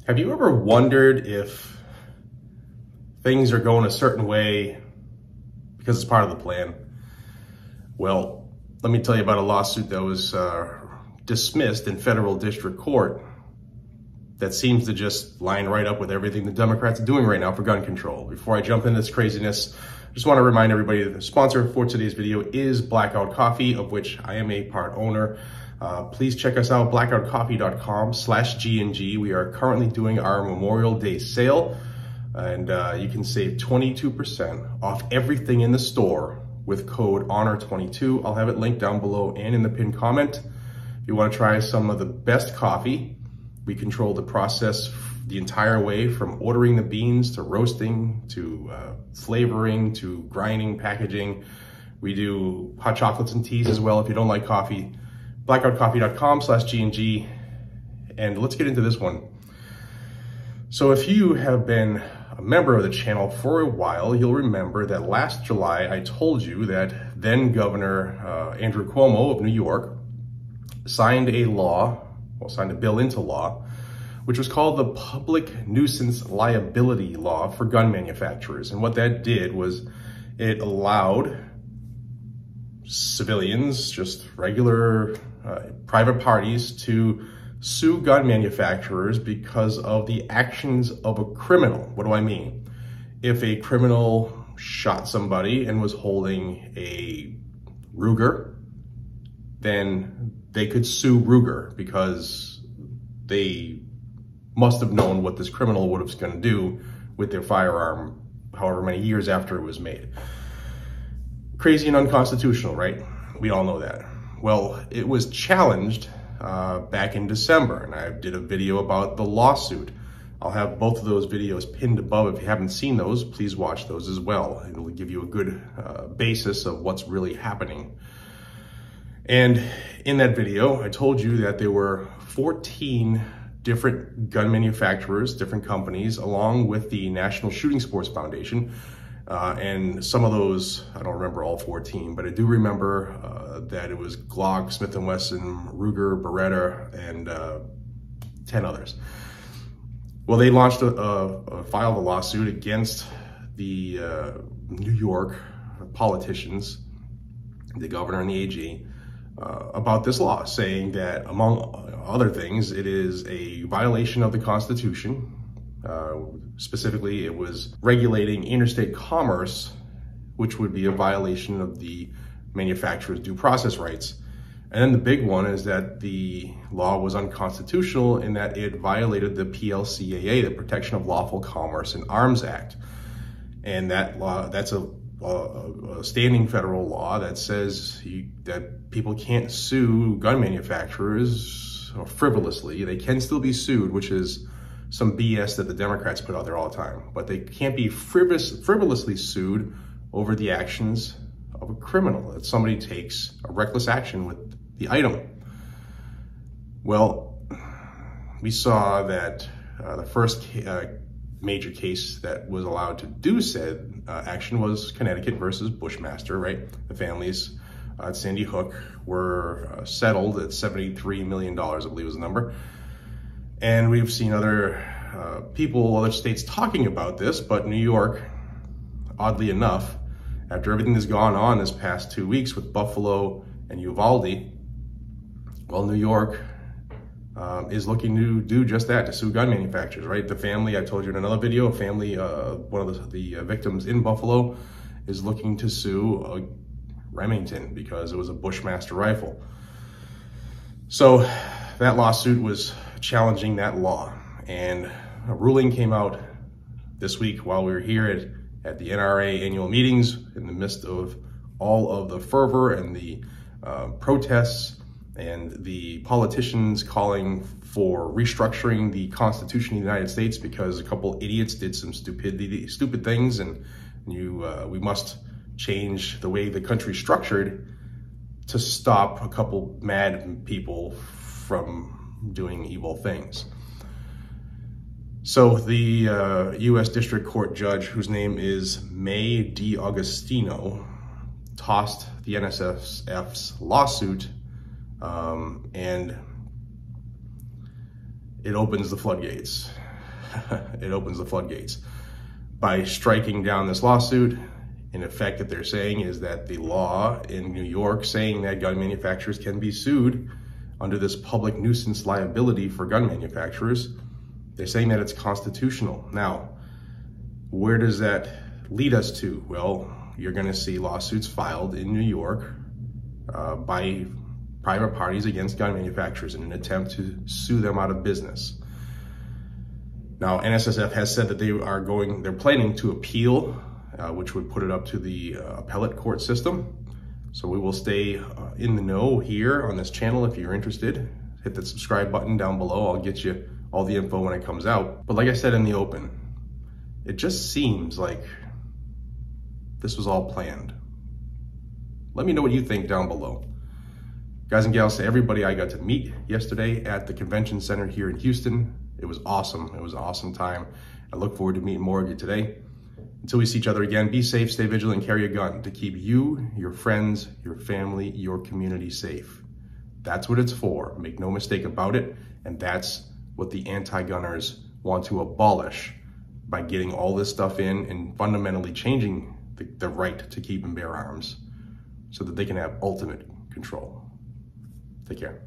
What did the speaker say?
Have you ever wondered if things are going a certain way because it's part of the plan? Well, let me tell you about a lawsuit that was dismissed in federal district court that seems to just line right up with everything the Democrats are doing right now for gun control. Before I jump into this craziness, I just want to remind everybody that the sponsor for today's video is Blackout Coffee, of which I am a part owner. Please check us out, blackoutcoffee.com/GNG. We are currently doing our Memorial Day sale, and you can save 22% off everything in the store with code HONOR22. I'll have it linked down below and in the pinned comment. If you want to try some of the best coffee, we control the process the entire way from ordering the beans to roasting to flavoring to grinding, packaging. We do hot chocolates and teas as well if you don't like coffee. blackoutcoffee.com/GNG. And let's get into this one. So if you have been a member of the channel for a while, you'll remember that last July I told you that then Governor Andrew Cuomo of New York signed a bill into law, which was called the Public Nuisance Liability Law for gun manufacturers. And what that did was it allowed civilians, just regular private parties, to sue gun manufacturers because of the actions of a criminal. What do I mean? If a criminal shot somebody and was holding a Ruger, then they could sue Ruger because they must have known what this criminal would have going to do with their firearm however many years after it was made. Crazy and unconstitutional, right? We all know that. Well, it was challenged back in December, and I did a video about the lawsuit. I'll have both of those videos pinned above. If you haven't seen those, please watch those as well. It'll give you a good basis of what's really happening. And in that video, I told you that there were 14 different gun manufacturers, different companies, along with the National Shooting Sports Foundation. And some of those, I don't remember all 14, but I do remember that it was Glock, Smith & Wesson, Ruger, Beretta, and 10 others. Well, they launched filed a lawsuit against the New York politicians, the governor and the AG, about this law, saying that, among other things, it is a violation of the Constitution. Specifically, it was regulating interstate commerce, which would be a violation of the manufacturer's due process rights. And then the big one is that the law was unconstitutional in that it violated the PLCAA, the Protection of Lawful Commerce in Arms Act. And that law, that's a standing federal law that says that people can't sue gun manufacturers frivolously. They can still be sued, which is some BS that the Democrats put out there all the time, but they can't be frivolously sued over the actions of a criminal, that somebody takes a reckless action with the item. Well, we saw that the first major case that was allowed to do said action was Connecticut versus Bushmaster, right? The families at Sandy Hook were settled at $73 million, I believe was the number. And we've seen other other states talking about this, but New York, oddly enough, after everything that's gone on this past 2 weeks with Buffalo and Uvalde, well, New York is looking to do just that, to sue gun manufacturers, right? The family, I told you in another video, a family, one of the victims in Buffalo is looking to sue Remington because it was a Bushmaster rifle. So that lawsuit was challenging that law, and a ruling came out this week while we were here at the NRA annual meetings in the midst of all of the fervor and the protests and the politicians calling for restructuring the Constitution of the United States because a couple idiots did some stupid things, and we must change the way the country's structured to stop a couple mad people from doing evil things. So the U.S. District Court judge, whose name is May D'Agostino, tossed the NSF's lawsuit, and it opens the floodgates. it opens the floodgates. By striking down this lawsuit, in effect, what they're saying is that the law in New York saying that gun manufacturers can be sued under this public nuisance liability for gun manufacturers, they're saying that it's constitutional. Now, where does that lead us to? Well, you're going to see lawsuits filed in New York by private parties against gun manufacturers in an attempt to sue them out of business. Now, NSSF has said that they're planning to appeal, which would put it up to the appellate court system. So we will stay in the know here on this channel. If you're interested, hit the subscribe button down below. I'll get you all the info when it comes out. But like I said in the open, it just seems like this was all planned. Let me know what you think down below. Guys and gals, to everybody I got to meet yesterday at the convention center here in Houston, it was awesome. It was an awesome time. I look forward to meeting more of you today. Until we see each other again, be safe, stay vigilant, and carry a gun to keep you, your friends, your family, your community safe. That's what it's for. Make no mistake about it. And that's what the anti-gunners want to abolish by getting all this stuff in and fundamentally changing the right to keep and bear arms so that they can have ultimate control. Take care.